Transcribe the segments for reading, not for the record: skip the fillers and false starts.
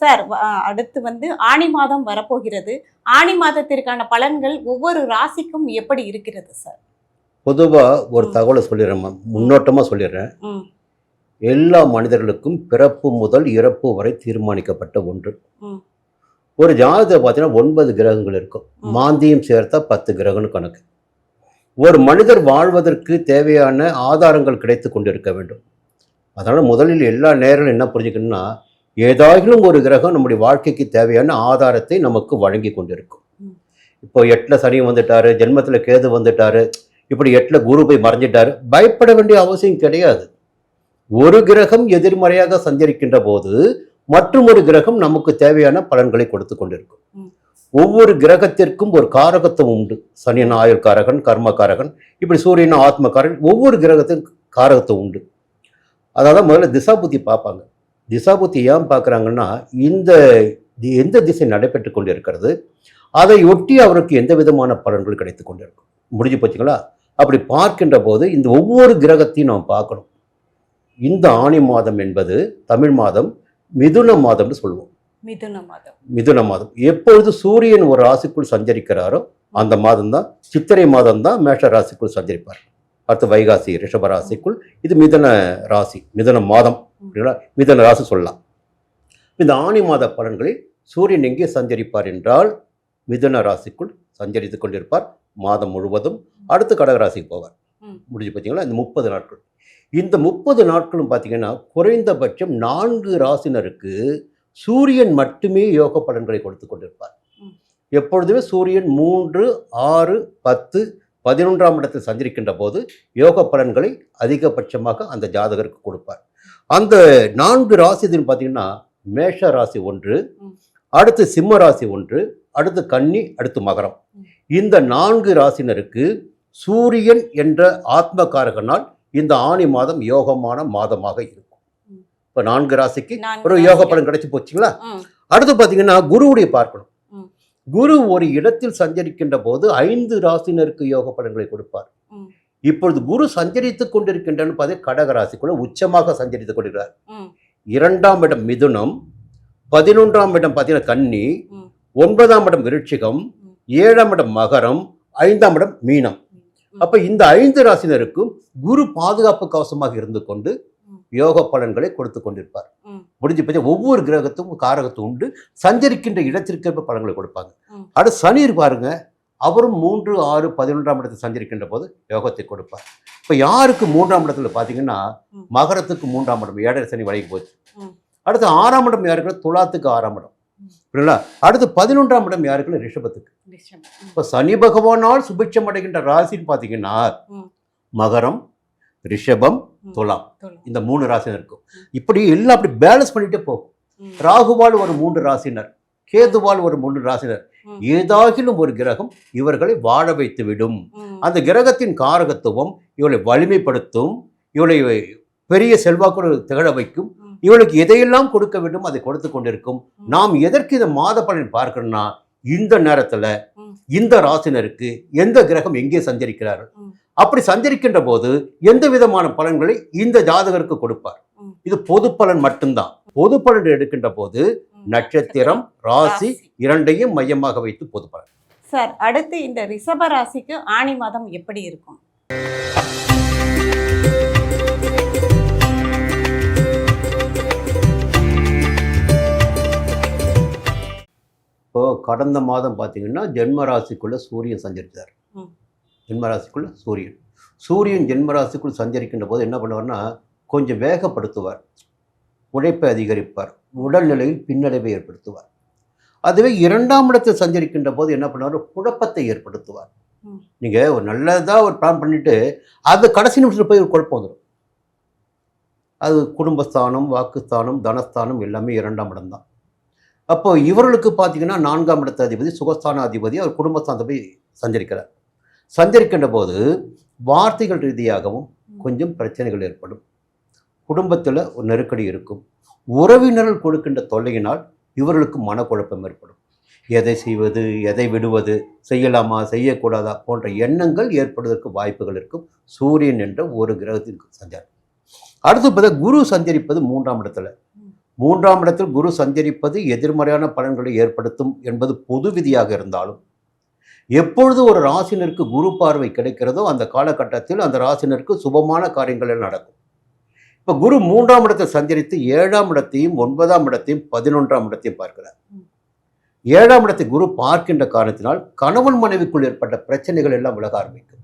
Sir அடுத்து ஆணி மாதம் வரப்போகிறது. ஆணி மாதத்திற்கான பலன்கள் ஒவ்வொரு ராசிக்கும் எப்படி இருக்கிறது சார்? பொதுவா ஒரு தகவலை சொல்லிடுறேன், முன்னோட்டமா சொல்லிடுறேன். எல்லா மனிதர்களுக்கும் பிறப்பு முதல் இறப்பு வரை தீர்மானிக்கப்பட்ட ஒன்று. ஒரு ஜாதகத்தை பார்த்தீங்கன்னா 9 கிரகங்கள் இருக்கும். மாந்தியம் சேர்த்தா 10 கிரகம்னு கணக்கு. ஒரு மனிதர் வாழ்வதற்கு தேவையான ஆதாரங்கள் கிடைத்து கொண்டிருக்க வேண்டும். அதனால் முதலில் எல்லா நேரங்களும் என்ன புரிஞ்சுக்கணும்னா, ஏதாகிலும் ஒரு கிரகம் நம்முடைய வாழ்க்கைக்கு தேவையான ஆதாரத்தை நமக்கு வழங்கி கொண்டிருக்கும். இப்போ 8ல் சனி வந்துட்டாரு, ஜென்மத்தில் கேது வந்துட்டாரு, இப்படி 8ல் குரு போய் மறைஞ்சிட்டாரு, பயப்பட வேண்டிய அவசியம் கிடையாது. ஒரு கிரகம் எதிர்மறையாக சஞ்சரிக்கின்ற போது மற்றும் ஒரு கிரகம் நமக்கு தேவையான பலன்களை கொடுத்து கொண்டிருக்கும். ஒவ்வொரு கிரகத்திற்கும் ஒரு காரகத்துவம் உண்டு. சனியன் ஆயுள்காரகன், கர்மகாரகன், இப்படி சூரியன் ஆத்மகாரன், ஒவ்வொரு கிரகத்திற்கும் காரகத்துவம் உண்டு. அதாவது முதல்ல திசாபுத்தி பார்ப்பாங்க. திசாபுத்தி ஏன் பார்க்குறாங்கன்னா, எந்த திசை நடைபெற்று கொண்டிருக்கிறது, அதை ஒட்டி அவருக்கு எந்த விதமான பலன்கள் கிடைத்து கொண்டிருக்கும். முடிஞ்சு போச்சுங்களா? அப்படி பார்க்கின்ற போது இந்த ஒவ்வொரு கிரகத்தையும் நாம் பார்க்கணும். இந்த ஆணி மாதம் என்பது தமிழ் மாதம் மிதுன மாதம்னு சொல்லுவோம். மிதுன மாதம் எப்பொழுது சூரியன் ஒரு ராசிக்குள் சஞ்சரிக்கிறாரோ அந்த மாதம் தான், சித்திரை மாதம் தான் மேஷ ராசிக்குள் சஞ்சரிப்பார். அடுத்து வைகாசி ரிஷப ராசிக்குள், இது மிதுன ராசி, மிதுன மாதம், மிதுன ராசி சொல்லலாம். இந்த ஆணி மாத பலன்களில் சூரியன் எங்கே சஞ்சரிப்பார் என்றால் மிதுன ராசிக்குள் சஞ்சரித்து கொண்டிருப்பார் மாதம் முழுவதும். அடுத்து கடகராசிக்கு போவார். முடிஞ்சு பார்த்தீங்களா? இந்த 30 நாட்கள். இந்த 30 நாட்களும் பார்த்தீங்கன்னா குறைந்தபட்சம் 4 ராசினருக்கு சூரியன் மட்டுமே யோக பலன்களை கொடுத்து கொண்டிருப்பார். எப்பொழுதுமே சூரியன் 3, 6, 10, 11ஆம் இடத்தில் சஞ்சரிக்கின்ற போது யோக பலன்களை அதிகபட்சமாக அந்த ஜாதகருக்கு கொடுப்பார். அந்த 4 ராசி பார்த்தீங்கன்னா மேஷ ராசி 1, அடுத்து சிம்ம ராசி 1, அடுத்து கன்னி, அடுத்து மகரம். இந்த 4 ராசினருக்கு சூரியன் என்ற ஆத்மகாரகனால் இந்த ஆணி மாதம் யோகமான மாதமாக இருக்கும். இப்போ 4 ராசிக்கு ஒரு யோக பலன் கிடைச்சி போச்சுங்களா? அடுத்து பார்த்தீங்கன்னா குருவுடைய பார்க்கணும். குரு ஒரு இடத்தில் சஞ்சரிக்கின்ற போது 5 ராசினருக்கு யோக பலன்களை கொடுப்பார். இப்பொழுது குரு சஞ்சரித்துக் கொண்டிருக்கின்றன்னு பார்த்தீங்கன்னா கடக ராசிக்குள்ள உச்சமாக சஞ்சரித்துக் கொண்டிருக்கிறார். 2ஆம் இடம் மிதுனம், 11ஆம் இடம் பார்த்தீங்கன்னா கன்னி, 9ஆம் இடம் விருட்சிகம், 7ஆம் இடம் மகரம், 5ஆம் இடம் மீனம். அப்ப இந்த 5 ராசினருக்கும் குரு பாதுகாப்பு கவசமாக இருந்து கொண்டு யோக பலன்களை கொடுத்து கொண்டிருப்பார். முடிஞ்சு போய் ஒவ்வொரு கிரகத்துக்கும் காரகத்தும் உண்டு. சஞ்சரிக்கின்ற இடத்திற்கு பலன்களை கொடுப்பாங்க. அடுத்து சனி பாருங்க, அவரும் 3, 6, 11ஆம் இடத்தில் சஞ்சரிக்கின்ற போது யோகத்தை கொடுப்பார். இப்ப யாருக்கு 3ஆம் இடத்துல பாத்தீங்கன்னா மகரத்துக்கு 3ஆம் இடம், 7 சனி வரைக்கும் போச்சு. அடுத்து 6ஆம் இடம் யாருக்கு? துலாத்துக்கு 6ஆம் இடம். அடுத்து 11ஆம் இடம் யாருக்கு? ரிஷபத்துக்கு. இப்ப சனி பகவானால் சுபிட்சம் அடைகின்ற ராசின்னு பாத்தீங்கன்னா மகரம், ரிஷபம், துலாம், இந்த 3 ராசினர் இருக்கும். இப்படி எல்லாம் அப்படி பேலன்ஸ் பண்ணிட்டே போகும். ராகுவால் ஒரு 3 ராசினர், கேதுவால் ஒரு 3 ராசினர், ஏதாகிலும் ஒரு கிரகம் இவர்களை வாழ வைத்து விடும். அந்த கிரகத்தின் காரகத்துவம் இவளை வலிமைப்படுத்தும், இவளை பெரிய செல்வாக்கு திகழ வைக்கும், இவளுக்கு எதையெல்லாம் கொடுக்க வேண்டும் அதை கொடுத்து கொண்டிருக்கும். நாம் எதற்கு இந்த மாத பலன் பார்க்கணும்னா, இந்த நேரத்துல இந்த ராசினருக்கு எந்த கிரகம் எங்கே சஞ்சரிக்கிறார்கள், அப்படி சஞ்சரிக்கின்ற போது எந்த விதமான பலன்களை இந்த ஜாதகருக்கு கொடுப்பார். இது பொது பலன் மட்டும்தான். பொது பலன் எடுக்கின்ற போது நட்சத்திரம், ராசி இரண்டையும் மையமாக வைத்து பொது பலன். சார், அடுத்து இந்த ரிஷப ராசிக்கு ஆணி மாதம் எப்படி இருக்கும்? இப்போ கடந்த மாதம் பார்த்தீங்கன்னா ஜென்மராசிக்குள்ள சூரியன் சஞ்சரித்தார். ஜென்மராசிக்குள்ள சூரியன் ஜென்மராசிக்குள் சஞ்சரிக்கின்ற போது என்ன பண்ணுவார்னா கொஞ்சம் வேகப்படுத்துவார், உழைப்பை அதிகரிப்பார், உடல்நிலையில் பின்னடைவை ஏற்படுத்துவார். அதுவே 2ஆம் இடத்தில் சஞ்சரிக்கின்ற போது என்ன பண்ணுவார்? குழப்பத்தை ஏற்படுத்துவார். நீங்கள் ஒரு நல்லதாக ஒரு பிளான் பண்ணிட்டு அது கடைசி நிமிஷத்தில் போய் ஒரு குழப்பம் வந்துடும். அது குடும்பஸ்தானம், வாக்குஸ்தானம், தனஸ்தானம் எல்லாமே 2ஆம் இடம் தான். அப்போ இவர்களுக்கு பார்த்தீங்கன்னா 4ஆம் இடத்த அதிபதி, சுகஸ்தான அதிபதி, அவர் குடும்பஸ்தானத்தை போய் சஞ்சரிக்கிறார். சஞ்சரிக்கின்ற போது வார்த்தைகள் ரீதியாகவும் கொஞ்சம் பிரச்சனைகள் ஏற்படும். குடும்பத்தில் ஒரு நெருக்கடி இருக்கும். உறவினர்கள் கொடுக்கின்ற தொல்லையினால் இவர்களுக்கு மனக்குழப்பம் ஏற்படும். எதை செய்வது, எதை விடுவது, செய்யலாமா, செய்யக்கூடாதா போன்ற எண்ணங்கள் ஏற்படுவதற்கு வாய்ப்புகள் இருக்கும். சூரியன் என்ற ஒரு கிரகத்திற்கு சஞ்சாரம். அடுத்து பார்த்தா குரு சஞ்சரிப்பது 3ஆம் இடத்துல. 3ஆம் இடத்தில் குரு சஞ்சரிப்பது எதிர்மறையான பலன்களை ஏற்படுத்தும் என்பது பொது விதியாக இருந்தாலும், எப்பொழுது ஒரு ராசினருக்கு குரு பார்வை கிடைக்கிறதோ அந்த காலகட்டத்தில் அந்த ராசினருக்கு சுபமான காரியங்கள் நடக்கும். இப்போ குரு 3ஆம் இடத்தை சஞ்சரித்து 7ஆம் இடத்தையும் 9ஆம் இடத்தையும் 11ஆம் இடத்தையும் பார்க்கிறார். 7ஆம் இடத்தை குரு பார்க்கின்ற காரணத்தினால் கணவன் மனைவிக்குள் ஏற்பட்ட பிரச்சனைகள் எல்லாம் விலக ஆரம்பிக்கும்.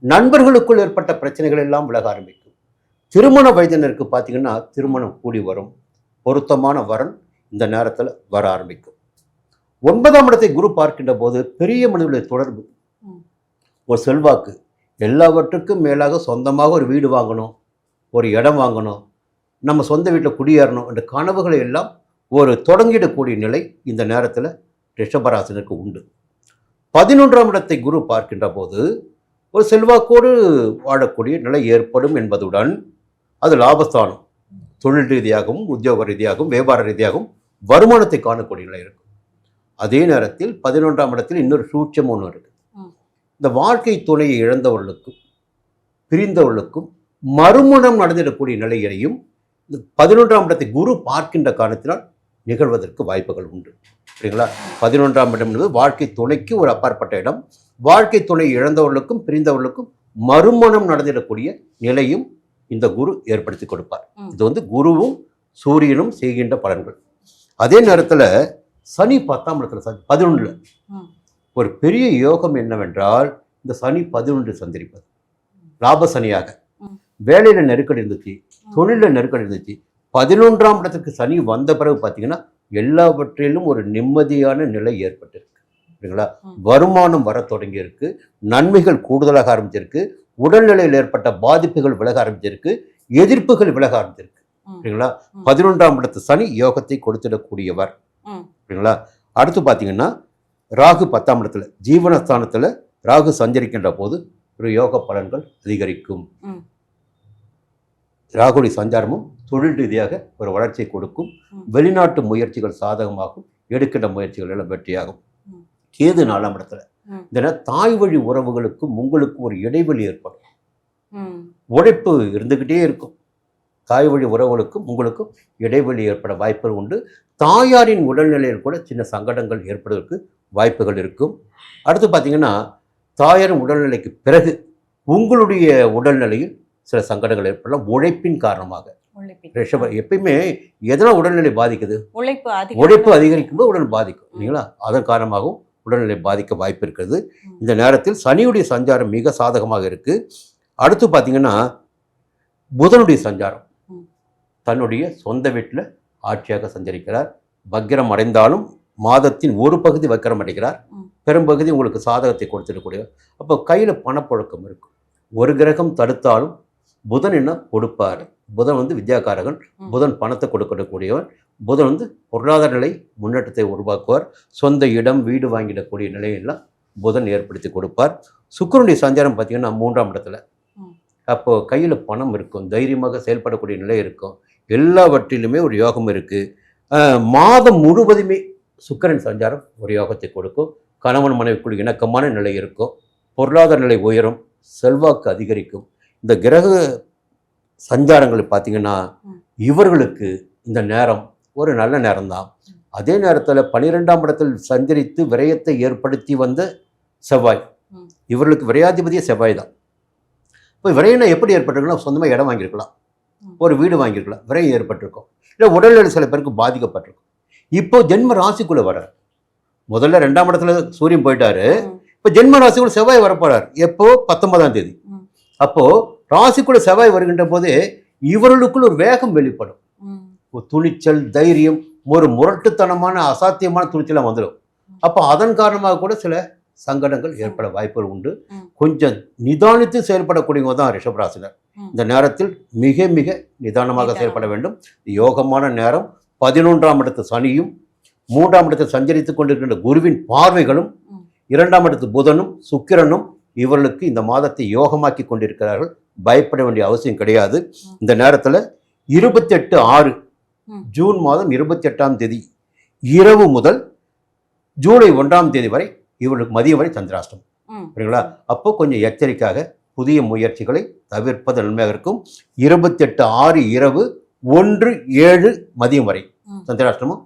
நண்பர்களுக்குள் ஏற்பட்ட பிரச்சனைகள் எல்லாம் விலக ஆரம்பிக்கும். திருமண வயதினருக்கு பார்த்தீங்கன்னா திருமணம் கூடி வரும். பொருத்தமான வரன் இந்த நேரத்தில் வர ஆரம்பிக்கும். 9ஆம் இடத்தை குரு பார்க்கின்ற போது பெரிய மனிதர்களுடைய தொடர்பு, ஒரு செல்வாக்கு, எல்லாவற்றுக்கும் மேலாக சொந்தமாக ஒரு வீடு வாங்கணும், ஒரு இடம் வாங்கணும், நம்ம சொந்த வீட்டில் குடியேறணும் என்ற கனவுகளை எல்லாம் ஒரு தொடங்கிடக்கூடிய நிலை இந்த நேரத்தில் ரிஷபராசினருக்கு உண்டு. 11ஆம் இடத்தை குரு பார்க்கின்ற போது ஒரு செல்வாக்கோடு வாழக்கூடிய நிலை ஏற்படும் என்பதுடன் அது லாபஸ்தானம், தொழில் ரீதியாகவும் உத்தியோக ரீதியாகவும் வியாபார ரீதியாகவும் வருமானத்தை காணக்கூடிய நிலை இருக்கும். அதே நேரத்தில் 11ஆம் இடத்தில் இன்னொரு சூட்சம் ஒன்று இருக்குது. இந்த வாழ்க்கை துணையை இழந்தவர்களுக்கும் பிரிந்தவர்களுக்கும் மறுமணம் நடந்திடக்கூடிய நிலையையும் 11ஆம் இடத்தை குரு பார்க்கின்ற காரணத்தினால் நிகழ்வதற்கு வாய்ப்புகள் உண்டு. சரிங்களா? 11ஆம் இடம் என்பது வாழ்க்கை துணைக்கு ஒரு அப்பாற்பட்ட இடம். வாழ்க்கை துணை இழந்தவர்களுக்கும் பிரிந்தவர்களுக்கும் மறுமணம் நடந்திடக்கூடிய நிலையும் இந்த குரு ஏற்படுத்தி கொடுப்பார். இது குருவும் சூரியனும் செய்கின்ற பலன்கள். அதே நேரத்தில் சனி 10ஆம் இடத்துல 11ல் ஒரு பெரிய யோகம் என்னவென்றால், இந்த சனி 11 சந்திரிப்பது லாப சனியாக. வேலையில் நெருக்கடி இருந்துச்சு, தொழிலில் நெருக்கடி இருந்துச்சு. 11ஆம் இடத்துக்கு சனி வந்த பிறகு பார்த்தீங்கன்னா எல்லாவற்றிலும் ஒரு நிம்மதியான நிலை ஏற்பட்டிருக்கு. சரிங்களா? வருமானம் வர தொடங்கி இருக்கு, நன்மைகள் கூடுதலாக ஆரம்பிச்சிருக்கு, உடல்நிலையில் ஏற்பட்ட பாதிப்புகள் விலக ஆரம்பிச்சிருக்கு, எதிர்ப்புகள் விலக ஆரம்பிச்சிருக்கு. சரிங்களா? 11ஆம் இடத்து சனி யோகத்தை கொடுத்திடக்கூடியவர். சரிங்களா? அடுத்து பார்த்தீங்கன்னா ராகு 10ஆம் இடத்துல ஜீவனஸ்தானத்தில் ராகு சஞ்சரிக்கின்ற போது ஒரு யோக பலன்கள் அதிகரிக்கும். ராகுடைய சஞ்சாரமும் தொழில் ரீதியாக ஒரு வளர்ச்சியை கொடுக்கும். வெளிநாட்டு முயற்சிகள் சாதகமாகும், எடுக்கின்ற முயற்சிகள் எல்லாம் வெற்றியாகும். கேது 4ஆம் இடத்துல இந்த தாய் வழி உறவுகளுக்கும் உங்களுக்கும் ஒரு இடைவெளி ஏற்படும். உழைப்பு இருந்துகிட்டே இருக்கும். தாய் வழி உறவுகளுக்கும் உங்களுக்கும் இடைவெளி ஏற்பட வாய்ப்புகள் உண்டு. தாயாரின் உடல்நிலையில் கூட சின்ன சங்கடங்கள் ஏற்படுவதற்கு வாய்ப்புகள் இருக்கும். அடுத்து பார்த்தீங்கன்னா தாயாரின் உடல்நிலைக்கு பிறகு உங்களுடைய உடல்நிலையில் சில சங்கடங்கள் ஏற்படலாம். உழைப்பின் காரணமாக எப்பயுமே எதனால் உடல்நிலை பாதிக்குது? உழைப்பு அதிகரிக்கும் போது உடல் பாதிக்கும் இல்லைங்களா? அதன் காரணமாகவும் உடல்நிலை பாதிக்க வாய்ப்பு இருக்கிறது. இந்த நேரத்தில் சனியுடைய சஞ்சாரம் மிக சாதகமாக இருக்கு. அடுத்து பார்த்தீங்கன்னா புதனுடைய சஞ்சாரம் தன்னுடைய சொந்த வீட்டில் ஆட்சியாக சஞ்சரிக்கிறார். வக்கிரம் அடைந்தாலும் மாதத்தின் ஒரு பகுதி வக்கிரம் அடைகிறார், பெரும்பகுதி உங்களுக்கு சாதகத்தை கொடுத்துடக்கூடிய. அப்போ கையில் பணப்புழக்கம் இருக்கும். ஒரு கிரகம் தடுத்தாலும் புதன் என்ன கொடுப்பார்? புதன் வித்யாகாரகன். புதன் பணத்தை கொடுக்கக்கூடியவன். புதன் பொருளாதார நிலை முன்னேற்றத்தை உருவாக்குவார். சொந்த இடம் வீடு வாங்கிடக்கூடிய நிலையெல்லாம் புதன் ஏற்படுத்தி கொடுப்பார். சுக்கிரனுடைய சஞ்சாரம் பார்த்தீங்கன்னா 3ஆம் இடத்துல. அப்போது கையில் பணம் இருக்கும், தைரியமாக செயல்படக்கூடிய நிலை இருக்கும். எல்லாவற்றிலுமே ஒரு யோகம் இருக்குது. மாதம் முழுவதுமே சுக்கிரன் சஞ்சாரம் ஒரு யோகத்தை கொடுக்கும். கணவன் மனைவிக்குள் இணக்கமான நிலை இருக்கும். பொருளாதார நிலை உயரும், செல்வாக்கு அதிகரிக்கும். இந்த கிரக சஞ்சாரங்கள் பார்த்தீங்கன்னா இவர்களுக்கு இந்த நேரம் ஒரு நல்ல நேரம்தான். அதே நேரத்தில் 12ஆம் இடத்தில் சஞ்சரித்து விரயத்தை ஏற்படுத்தி வந்த செவ்வாய், இவர்களுக்கு விரையாதிபதியே செவ்வாய் தான். இப்போ விரயனை எப்படி ஏற்பட்டிருக்குன்னா, சொந்தமாக இடம் வாங்கியிருக்கலாம், ஒரு வீடு வாங்கியிருக்கலாம், விரயம் ஏற்பட்டிருக்கும். இல்லை உடல்நிலை சில பேருக்கு பாதிக்கப்பட்டிருக்கும். இப்போ ஜென்ம ராசிக்குள்ளே வர்றார். முதல்ல 2ஆம் இடத்துல சூரியன் போயிட்டாரு. இப்போ ஜென்ம ராசிக்குள்ள செவ்வாய் வரப்போறார். எப்போ? 19ஆம் தேதி. அப்போது ராசிக்குள்ள செவ்வாய் வருகின்ற போது இவர்களுக்குள் ஒரு வேகம் வெளிப்படும். ஒரு துணிச்சல், தைரியம், ஒரு முரட்டுத்தனமான அசாத்தியமான துணிச்சலாம் வந்துடும். அப்போ அதன் காரணமாக கூட சில சங்கடங்கள் ஏற்பட வாய்ப்புகள் உண்டு. கொஞ்சம் நிதானித்து செயல்படக்கூடியவங்க தான் ரிஷபராசினர். இந்த நேரத்தில் மிக மிக நிதானமாக செயல்பட வேண்டும். யோகமான நேரம். 11ஆம் இடத்து சனியும் 3ஆம் இடத்தில் சஞ்சரித்து கொண்டிருக்கின்ற குருவின் பார்வைகளும் 2ஆம் இடத்து புதனும் சுக்கிரனும் இவர்களுக்கு இந்த மாதத்தை யோகமாக்கி கொண்டிருக்கிறார்கள். பயப்பட வேண்டிய அவசியம் கிடையாது. இந்த நேரத்தில் 28/6 ஜூன் மாதம் 28ஆம் தேதி இரவு முதல் ஜூலை 1ஆம் தேதி வரை இவர்களுக்கு மதியம் வரை சந்திராஷ்டமம். சரிங்களா? அப்போ கொஞ்சம் எச்சரிக்கையாக புதிய முயற்சிகளை தவிர்ப்பது நன்மையாக இருக்கும். 28/6 இரவு 1, 7 மதியம் வரை ம். சந்திராஷ்டமம்.